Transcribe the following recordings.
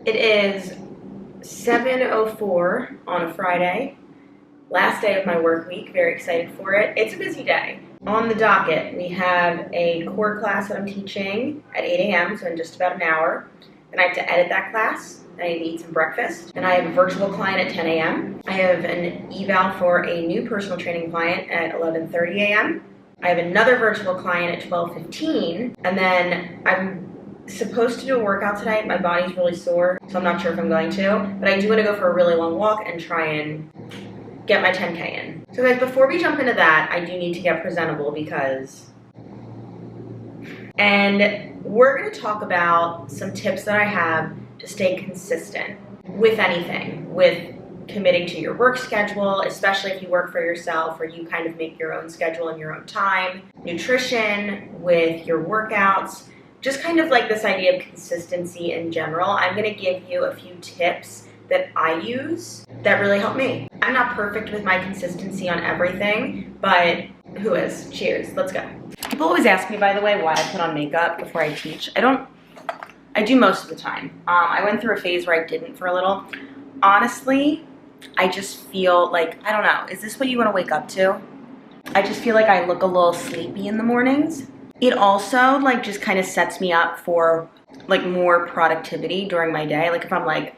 It is 7:04 on a Friday, last day of my work week. Very excited for it. It's a busy day. On the docket, we have a core class that I'm teaching at 8 a.m., so in just about an hour. Then I have to edit that class. I need to eat some breakfast. And I have a virtual client at 10 a.m. I have an eval for a new personal training client at 11:30 a.m. I have another virtual client at 12:15, and then I'm supposed to do a workout tonight. My body's really sore, so I'm not sure if I'm going to, but I do want to go for a really long walk and try and get my 10K in. So guys, before we jump into that, I do need to get presentable and we're going to talk about some tips that I have to stay consistent with anything, with committing to your work schedule, especially if you work for yourself or you kind of make your own schedule in your own time, nutrition, with your workouts, just kind of like this idea of consistency in general. I'm going to give you a few tips that I use that really help me. I'm not perfect with my consistency on everything, but who is? Cheers, let's go. People always ask me, by the way, why I put on makeup before I teach. I do most of the time. I went through a phase where I didn't for a little. Honestly, I just feel like, I don't know, is this what you want to wake up to? I just feel like I look a little sleepy in the mornings. It also like just kind of sets me up for like more productivity during my day. Like if I'm like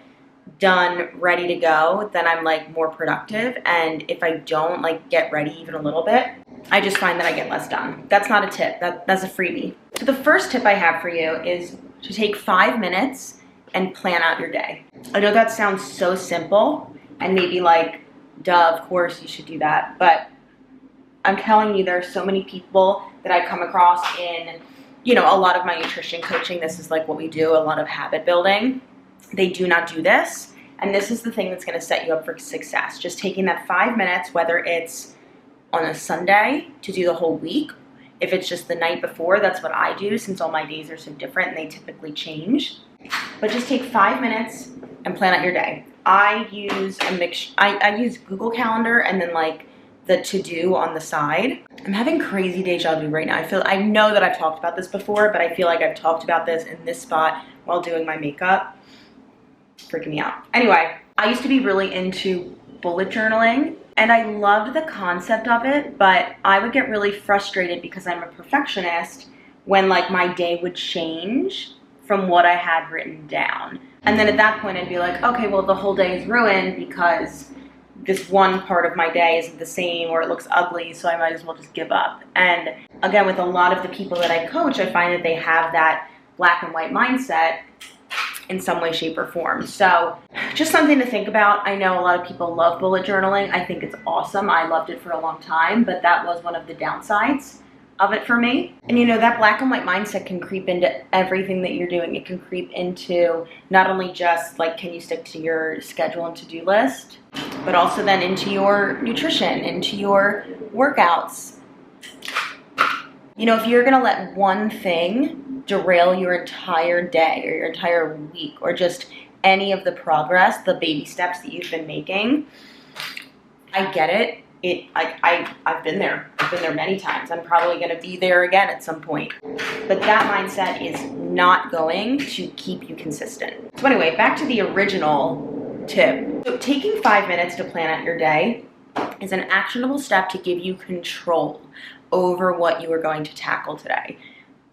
done, ready to go, then I'm like more productive. And if I don't like get ready even a little bit, I just find that I get less done. That's not a tip, that's a freebie. So the first tip I have for you is to take 5 minutes and plan out your day. I know that sounds so simple and maybe like, duh, of course you should do that. But I'm telling you, there are so many people that I come across in, a lot of my nutrition coaching. This is like what we do, a lot of habit building. They do not do this. And this is the thing that's going to set you up for success. Just taking that 5 minutes, whether it's on a Sunday to do the whole week. If it's just the night before, that's what I do since all my days are so different and they typically change. But just take 5 minutes and plan out your day. I use a mix. I use Google Calendar and then like the to-do on the side. I'm having crazy deja vu right now. I know that I've talked about this before, but I feel like I've talked about this in this spot while doing my makeup. It's freaking me out. Anyway, I used to be really into bullet journaling and I loved the concept of it, but I would get really frustrated because I'm a perfectionist when like my day would change from what I had written down. And then at that point I'd be like, okay, well the whole day is ruined because this one part of my day isn't the same or it looks ugly, so I might as well just give up. And again, with a lot of the people that I coach, I find that they have that black and white mindset in some way, shape, or form. So just something to think about. I know a lot of people love bullet journaling. I think it's awesome. I loved it for a long time, but that was one of the downsides of it for me. And that black and white mindset can creep into everything that you're doing. It can creep into not only just like, can you stick to your schedule and to-do list, but also then into your nutrition, into your workouts. If you're gonna let one thing derail your entire day or your entire week or just any of the progress, the baby steps that you've been making, I get it. I've been there. I've been there many times. I'm probably going to be there again at some point. But that mindset is not going to keep you consistent. So anyway, back to the original tip. So taking 5 minutes to plan out your day is an actionable step to give you control over what you are going to tackle today.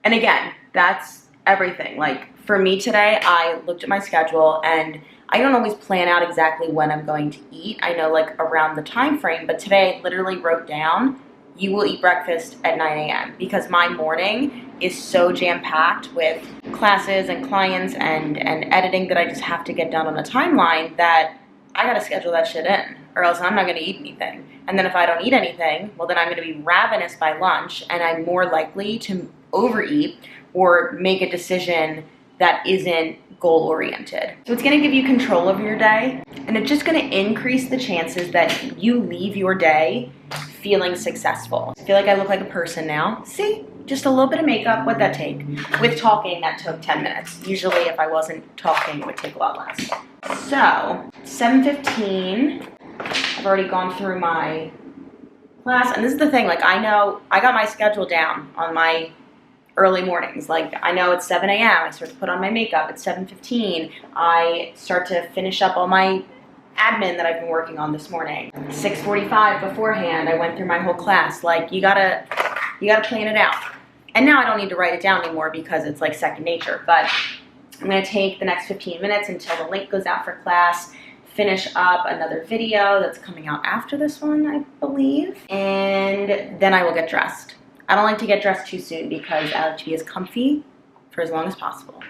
And again, that's everything. Like for me today, I looked at my schedule and I don't always plan out exactly when I'm going to eat. I know like around the time frame, but today I literally wrote down, you will eat breakfast at 9 a.m. because my morning is so jam-packed with classes and clients and editing that I just have to get done on a timeline that I gotta schedule that shit in or else I'm not gonna eat anything. And then if I don't eat anything, well then I'm gonna be ravenous by lunch and I'm more likely to overeat or make a decision that isn't goal-oriented. So it's gonna give you control over your day and it's just gonna increase the chances that you leave your day feeling successful. I feel like I look like a person now. See, just a little bit of makeup, what'd that take? With talking, that took 10 minutes. Usually if I wasn't talking, it would take a lot less. So, 7:15, I've already gone through my class, and this is the thing, like I know, I got my schedule down on my early mornings. Like, I know it's 7 a.m. I start to put on my makeup. It's 7:15. I start to finish up all my admin that I've been working on this morning. 6:45 beforehand, I went through my whole class. Like, you gotta plan it out. And now I don't need to write it down anymore because it's like second nature. But I'm gonna take the next 15 minutes until the link goes out for class, finish up another video that's coming out after this one, I believe, and then I will get dressed. I don't like to get dressed too soon because I like to be as comfy for as long as possible.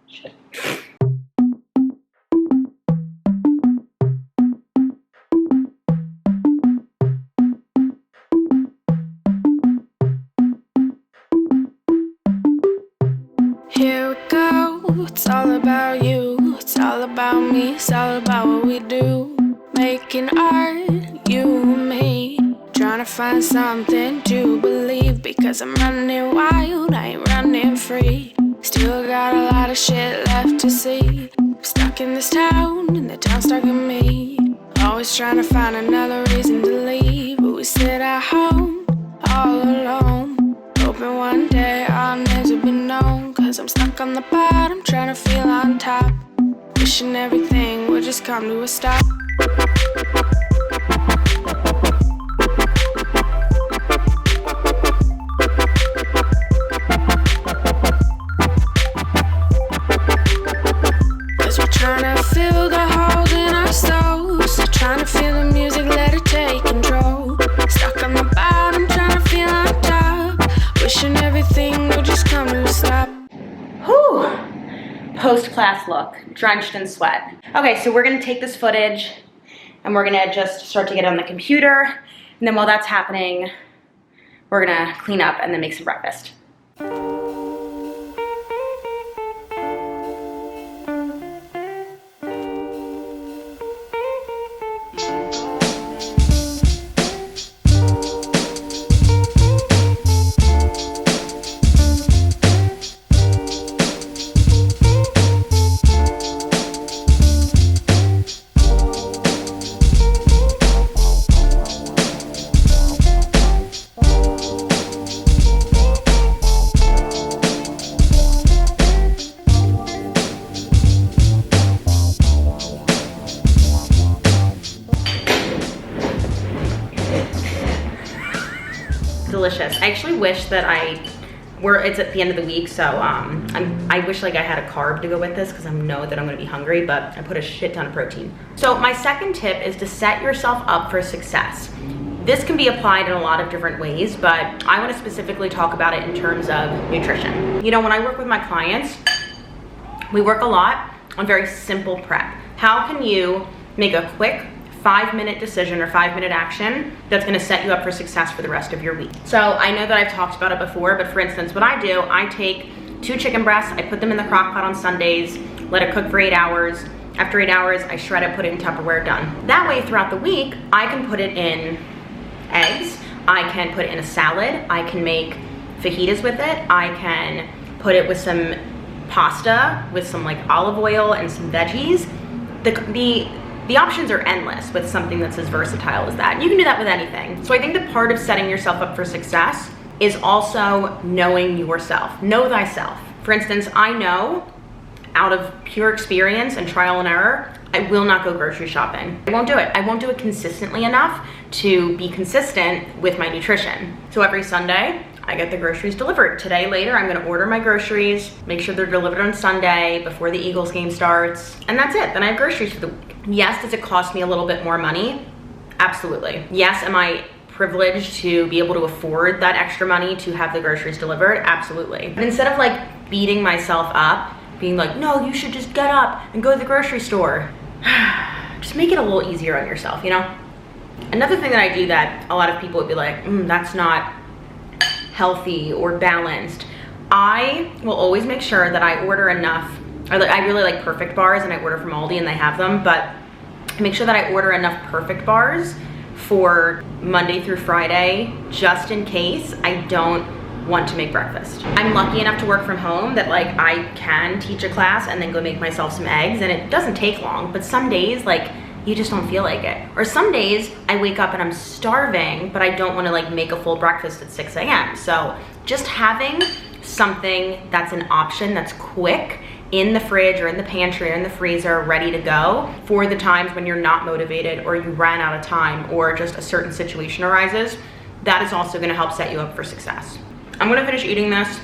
Shit. Here we go, it's all about you, it's all about me, it's all about what we do. Making art, you and me, trying to find something to believe. Because I'm running wild, I ain't running free. Still got a lot of shit left to see. I'm stuck in this town, and the town's stuck in me. Always trying to find another reason to leave, but we sit at home, all alone, hoping one day I'll never be known. Cause I'm stuck on the bottom, trying to feel on top, wishing everything would just come to a stop. Cause we're trying to fill the holes in our souls, trying to feel the music, let it take control. Stuck on the bottom, trying to feel on top, wishing everything would just come to a stop. Whew. Post-class look, drenched in sweat. Okay, so we're gonna take this footage and we're gonna just start to get on the computer. And then while that's happening, we're gonna clean up and then make some breakfast. Delicious. I actually wish that it's at the end of the week, so I wish like I had a carb to go with this because I know that I'm gonna be hungry, but I put a shit ton of protein. So my second tip is to set yourself up for success. This can be applied in a lot of different ways, but I want to specifically talk about it in terms of nutrition. You know, when I work with my clients, we work a lot on very simple prep. How can you make a quick 5-minute decision or 5-minute action that's gonna set you up for success for the rest of your week? So I know that I've talked about it before, but for instance, what I do, I take 2 chicken breasts, I put them in the crock pot on Sundays, let it cook for 8 hours. After 8 hours, I shred it, put it in Tupperware, done. That way throughout the week, I can put it in eggs, I can put it in a salad, I can make fajitas with it, I can put it with some pasta, with some like olive oil and some veggies. The options are endless with something that's as versatile as that. You can do that with anything. So I think that part of setting yourself up for success is also knowing yourself. Know thyself. For instance, I know out of pure experience and trial and error, I will not go grocery shopping. I won't do it. I won't do it consistently enough to be consistent with my nutrition. So every Sunday, I get the groceries delivered. Today, later, I'm gonna order my groceries, make sure they're delivered on Sunday before the Eagles game starts, and that's it. Then I have groceries for the week. Yes, does it cost me a little bit more money? Absolutely. Yes, am I privileged to be able to afford that extra money to have the groceries delivered? Absolutely. But instead of like beating myself up, being like, no, you should just get up and go to the grocery store, just make it a little easier on yourself, you know? Another thing that I do that a lot of people would be like, that's not healthy or balanced. I will always make sure that I order enough. I really like Perfect bars, and I order from Aldi and they have them, but make sure that I order enough Perfect bars for Monday through Friday, just in case I don't want to make breakfast. I'm lucky enough to work from home that like I can teach a class and then go make myself some eggs, and it doesn't take long, but some days like you just don't feel like it. Or some days I wake up and I'm starving, but I don't want to like make a full breakfast at 6 a.m. So just having something that's an option that's quick in the fridge or in the pantry or in the freezer, ready to go for the times when you're not motivated or you ran out of time or just a certain situation arises. That is also gonna help set you up for success. I'm gonna finish eating this.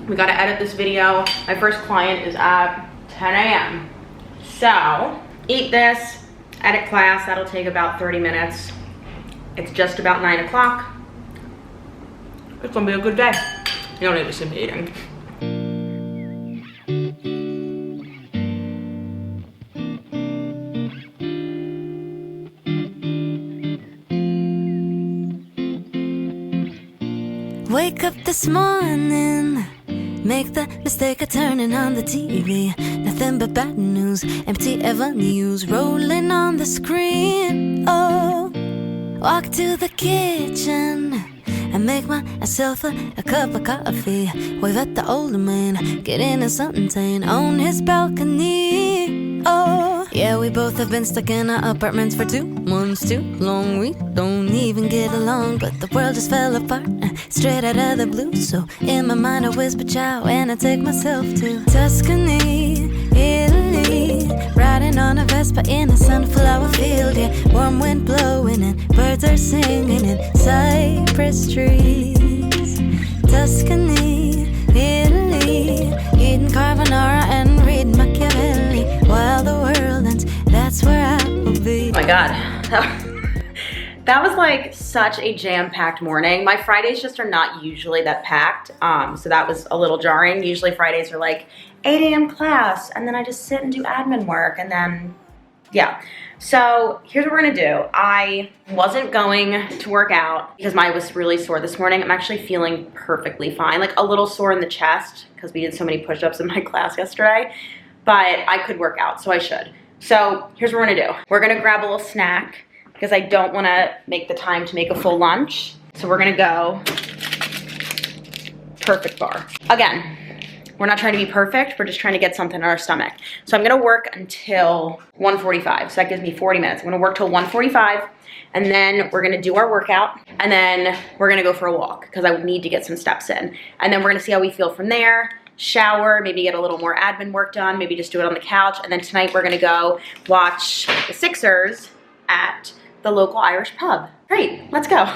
We gotta edit this video. My first client is at 10 a.m. So, eat this, edit class, that'll take about 30 minutes. It's just about 9 o'clock. It's gonna be a good day. You don't need to see me eating. Wake up this morning, make the mistake of turning on the TV. Nothing but bad news, empty avenues rolling on the screen. Oh, walk to the kitchen and make myself a cup of coffee. Wave at the older man, getting in something tame on his balcony. Oh, yeah, we both have been stuck in our apartments for 2 months too long. We don't even get along, but the world just fell apart straight out of the blue. So in my mind I whisper ciao and I take myself to Tuscany, Italy, riding on a Vespa in a sunflower field. Yeah, warm wind blowing and birds are singing in cypress trees. Tuscany, Italy, eating carbonara and reading Machiavelli while the world ends. That's where I will be. Oh my God. That was like such a jam-packed morning. My Fridays just are not usually that packed, so that was a little jarring. Usually Fridays are like 8 a.m. class, and then I just sit and do admin work, and then, yeah. So here's what we're gonna do. I wasn't going to work out because I was really sore this morning. I'm actually feeling perfectly fine, like a little sore in the chest because we did so many push-ups in my class yesterday, but I could work out, so I should. So here's what we're gonna do. We're gonna grab a little snack because I don't wanna make the time to make a full lunch. So we're gonna go perfect bar. Again, we're not trying to be perfect, we're just trying to get something in our stomach. So I'm gonna work until 1:45, so that gives me 40 minutes. I'm gonna work till 1:45, and then we're gonna do our workout, and then we're gonna go for a walk, because I need to get some steps in. And then we're gonna see how we feel from there, shower, maybe get a little more admin work done, maybe just do it on the couch, and then tonight we're gonna go watch the Sixers at the local Irish pub. Great, let's go.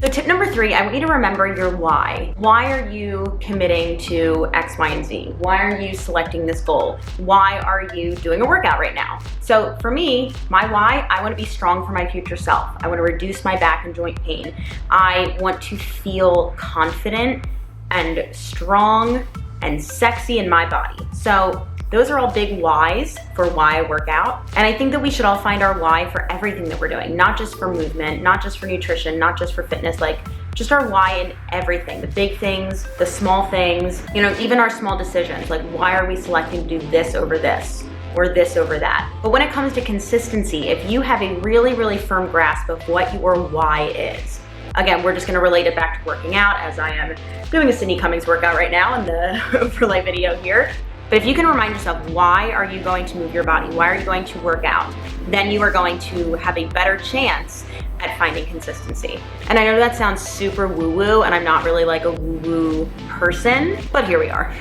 So tip number 3, I want you to remember your why. Why are you committing to X, Y, and Z? Why are you selecting this goal? Why are you doing a workout right now? So for me, my why, I want to be strong for my future self. I want to reduce my back and joint pain. I want to feel confident and strong and sexy in my body. So those are all big whys for why I work out. And I think that we should all find our why for everything that we're doing, not just for movement, not just for nutrition, not just for fitness, like just our why in everything, the big things, the small things, you know, even our small decisions, like why are we selecting to do this over this or this over that? But when it comes to consistency, if you have a really, really firm grasp of what your why is, again, we're just gonna relate it back to working out, as I am doing a Sydney Cummings workout right now in the overlay video here. But if you can remind yourself, why are you going to move your body? Why are you going to work out? Then you are going to have a better chance at finding consistency. And I know that sounds super woo-woo, and I'm not really like a woo-woo person, but here we are.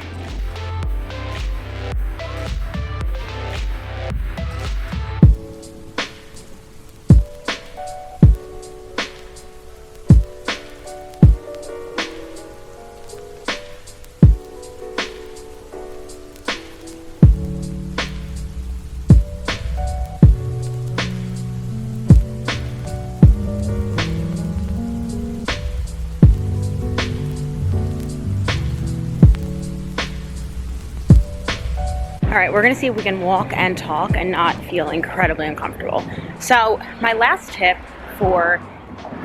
All right, we're gonna see if we can walk and talk and not feel incredibly uncomfortable. So my last tip for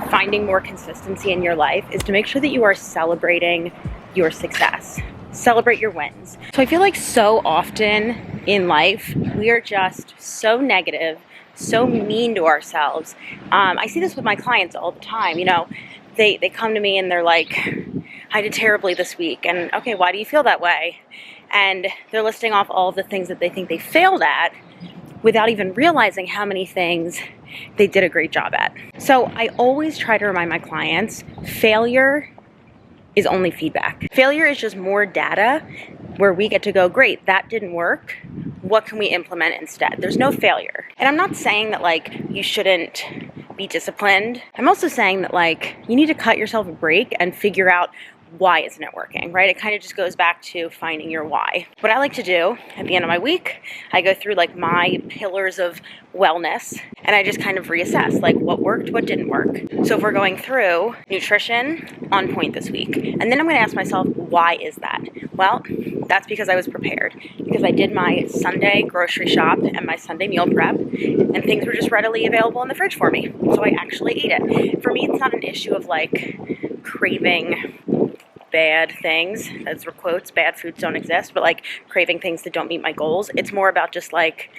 finding more consistency in your life is to make sure that you are celebrating your success. Celebrate your wins. So I feel like so often in life, we are just so negative, so mean to ourselves. I see this with my clients all the time. You know, they come to me and they're like, I did terribly this week. And okay, why do you feel that way? And they're listing off all the things that they think they failed at, without even realizing how many things they did a great job at. So I always try to remind my clients, failure is only feedback. Failure is just more data where we get to go, great, that didn't work. What can we implement instead? There's no failure. And I'm not saying that like you shouldn't be disciplined. I'm also saying that like you need to cut yourself a break and figure out why isn't it working, right? It kind of just goes back to finding your why. What I like to do at the end of my week, I go through like my pillars of wellness and I just kind of reassess like what worked, what didn't work. So if we're going through nutrition, on point this week. And then I'm going to ask myself, why is that? Well, that's because I was prepared, because I did my Sunday grocery shop and my Sunday meal prep, and things were just readily available in the fridge for me. So I actually ate it. For me, it's not an issue of like craving bad things, as were quotes, bad foods don't exist, but like craving things that don't meet my goals. It's more about just like,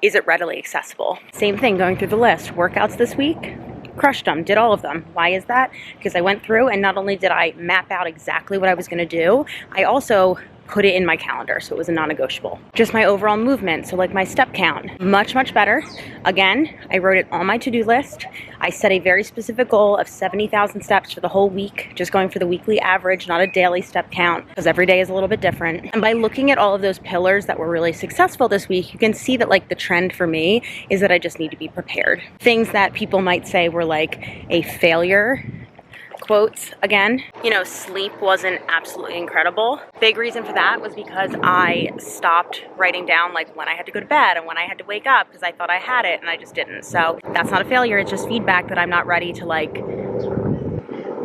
is it readily accessible? Same thing going through the list. Workouts this week, crushed them, did all of them. Why is that? Because I went through and not only did I map out exactly what I was going to do, I also put it in my calendar, so it was a non-negotiable. Just my overall movement, so like my step count, much better. Again, I wrote it on my to-do list. I set a very specific goal of 70,000 steps for the whole week, just going for the weekly average, not a daily step count, because every day is a little bit different. And by looking at all of those pillars that were really successful this week, you can see that like the trend for me is that I just need to be prepared. Things that people might say were like a failure, quotes again, you know, sleep wasn't absolutely incredible. Big reason for that was because I stopped writing down like when I had to go to bed and when I had to wake up because I thought I had it and I just didn't. So that's not a failure, it's just feedback that I'm not ready to like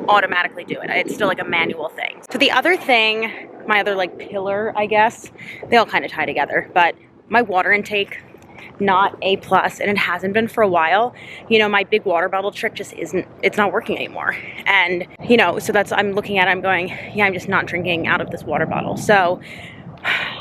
automatically do it. It's still like a manual thing. So the other thing, my other like pillar, I guess, they all kind of tie together, but my water intake, not A+, and it hasn't been for a while. You know, my big water bottle trick just it's not working anymore. And, you know, so that's, I'm looking at it, I'm going, yeah, I'm just not drinking out of this water bottle. So,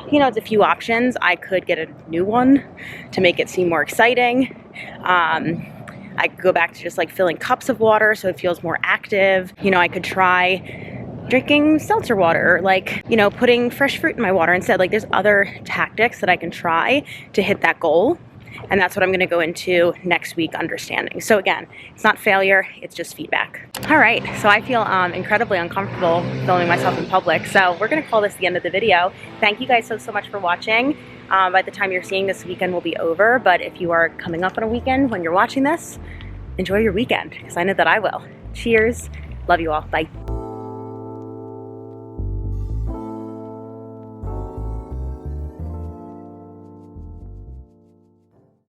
you know, it's a few options. I could get a new one to make it seem more exciting. I could go back to just like filling cups of water so it feels more active. You know, I could try drinking seltzer water, or like, you know, putting fresh fruit in my water instead. Like there's other tactics that I can try to hit that goal. And that's what I'm going to go into next week understanding. So again, it's not failure, it's just feedback. All right, so I feel incredibly uncomfortable filming myself in public. So we're going to call this the end of the video. Thank you guys so much for watching. By the time you're seeing this, weekend will be over. But if you are coming up on a weekend when you're watching this, enjoy your weekend, because I know that I will. Cheers. Love you all. Bye.